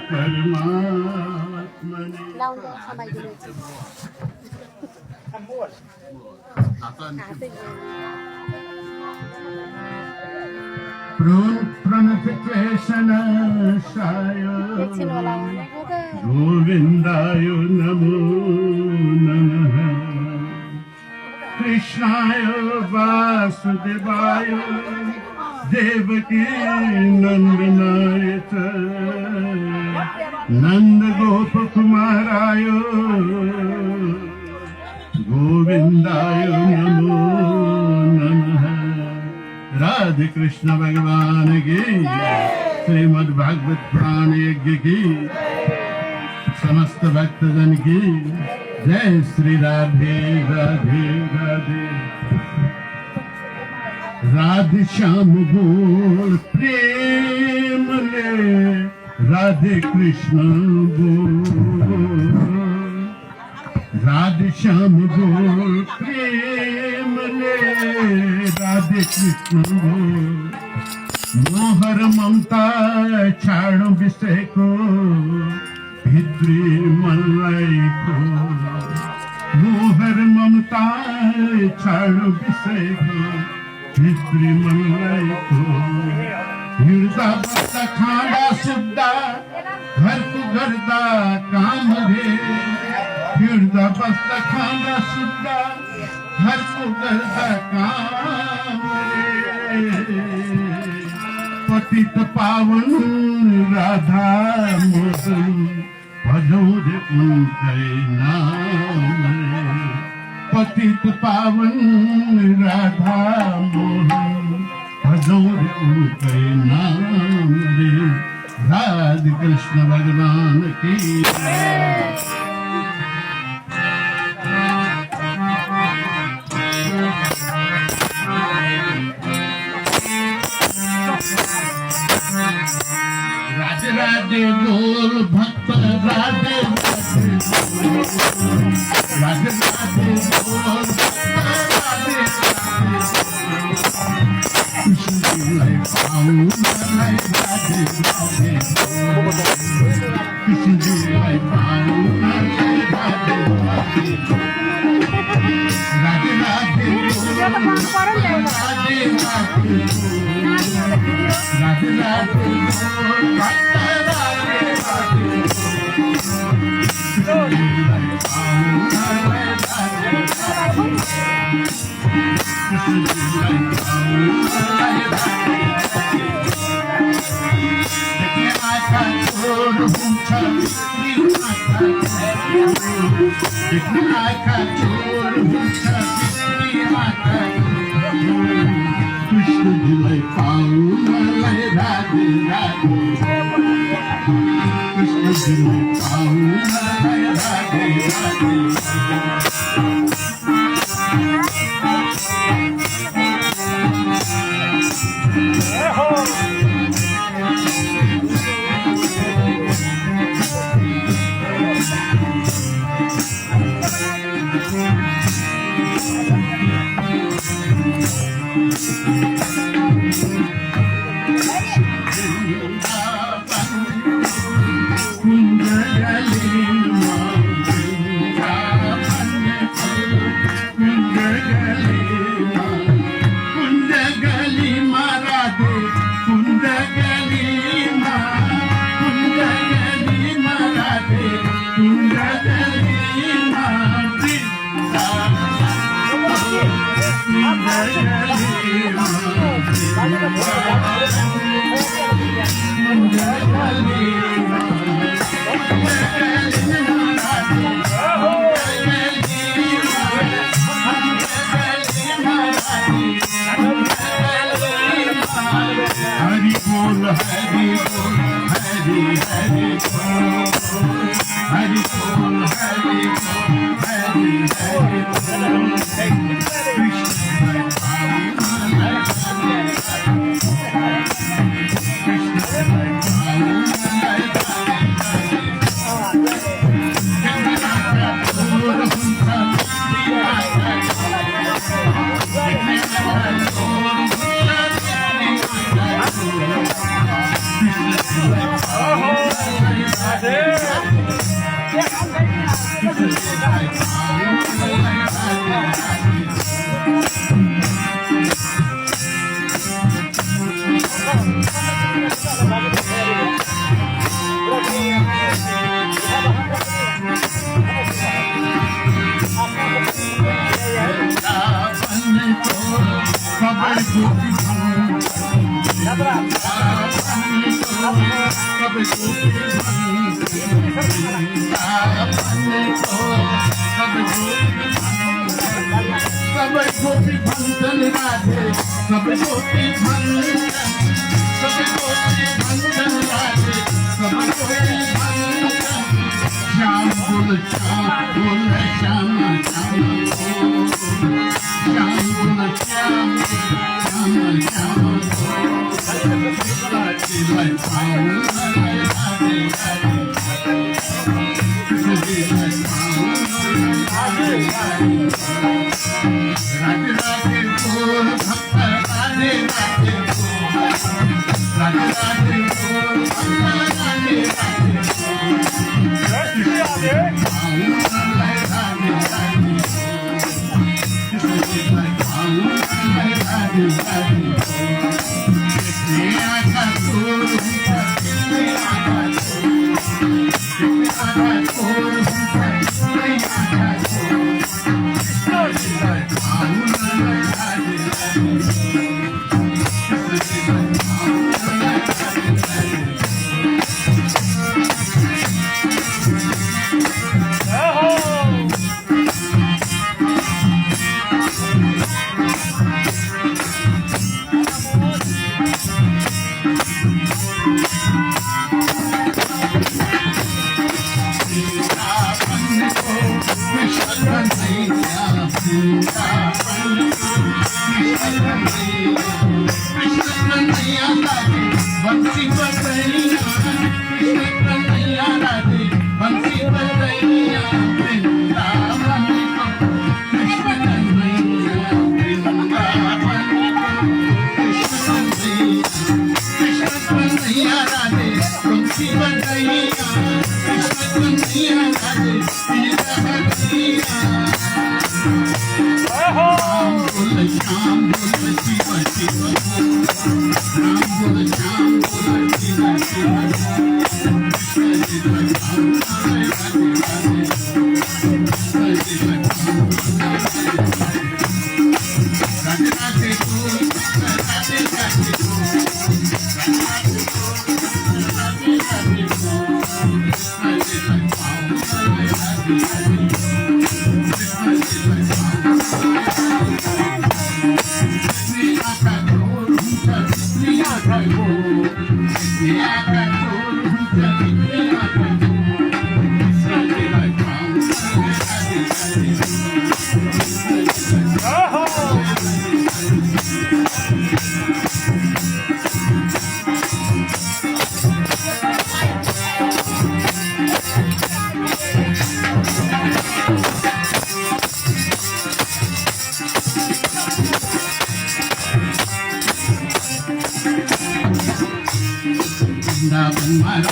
परमात्मने लावून द्या समाज प्रणतक्लेशनाशाय गोविन्दाय नमो नमः कृष्णाय वासुदेवाय देवकी नन्दनाय च नन्दगोपकुमाराय गोविन्दाय नमो नमः। राधे कृष्ण भगवान की श्रीमद् भागवत पुराण यज्ञ की समस्त भक्तजन की जय श्री राधे राधे राधे। राधे श्याम बोल प्रेम ले राधे कृष्ण बोल राधे श्याम बोल प्रेम ले राधे कृष्ण बोल मोहर ममता छाड़ो विषय को भित्री मलाई को मोहर ममता छाड़ो विषय को भित्री मलाई को हृदय बस खाना सुद्धा घर को गर्दा काम रे हृदय बस खाना सुद्धा घर को गर्दा काम रे पतित पावन राधा मोहन भजोर उनके नाम रे पतित पावन राधा मोहन भजोर उनके नाम रे। राधे कृष्ण भगवान की राधे राधे बोल भक्त राधे राधे राधे बोल राधे कृष्ण जी पाऊं राधे राधे कृष्ण जी पाऊं राधे राधे राधे राधे राधे राधे कृष्ण जी पाऊं राधे राधे कृष्ण जी पाऊं राधे राधे। हरि बोल हरि बोल हरि हरि बोल हरि बोल हरि बोल हरि हरि बोल कृष्ण गोपी भंजन राधे सब गोपी भंजन सब गोपी भंजन राधे सब गोपी भंजन श्याम बोल श्याम बोल श्याम श्याम श्याम बोल श्याम श्याम श्याम राधे राधे बोल भक्त राधे राधे बोल राधे राधे बोल भक्त राधे राधे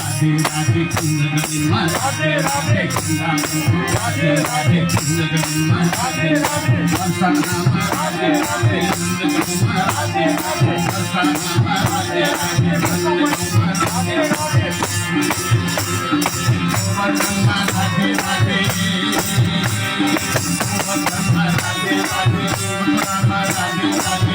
राधे राधे कुंदगलिमा राधे राधे राधे राधे कुंदगलिमा राधे राधे वर्षानामा राधे राधे कुंदगलिमा राधे राधे वर्षानामा राधे राधे कुंदगलिमा राधे राधे वर्षानामा राधे राधे वर्षानामा राधे राधे वर्षानामा राधे राधे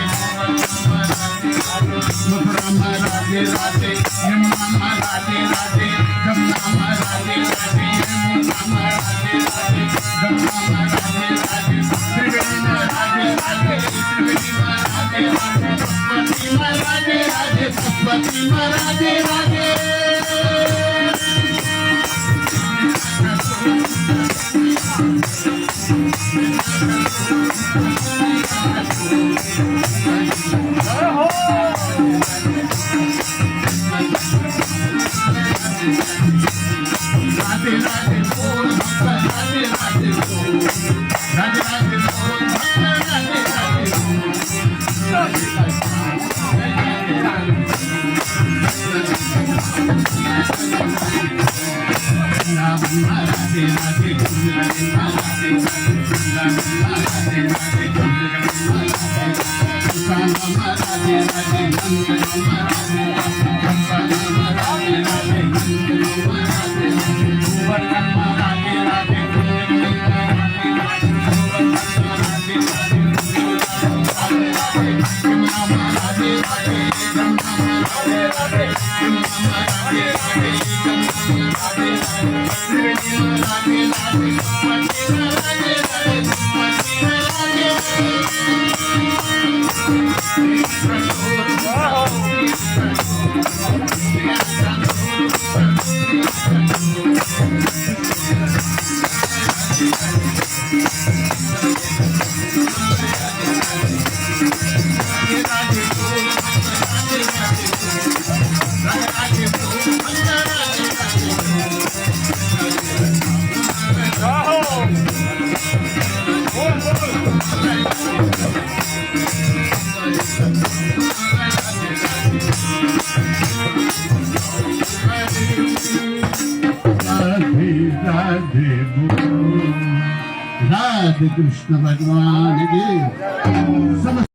मथुरामा राधे राधे यमुनामा राधे राधे गंगामा राधे राधे यमुनामा राधे राधे गंगामा राधे राधे त्रिवेणीमा राधे राधे त्रिवेणीमा राधे राधे सरस्वतीमा राधे राधे सरस्वतीमा राधे राधे राधे राधे बोल भक्त राधे राधे बोल राधे राधे बोल भक्त राधे राधे राधे राधे कुंदगलिमा राधे राधे राधे कुंदगलिमा राधे राधे राधे राधे नंदनमा राधे राधे राधे राधे नंदनमा राधे वर्णमा राधे राधे कुंदगलिमा राधे राधे राधे यमुनामा राधे राधे गंगामा राधे राधे यमुनामा राधे राधे गंगामा राधे राधे त्रिवेणीमा राधे राधे सरस्वतीमा राधे राधे सरस्वतीमा राधे राधे राधे कृष्ण भगवान की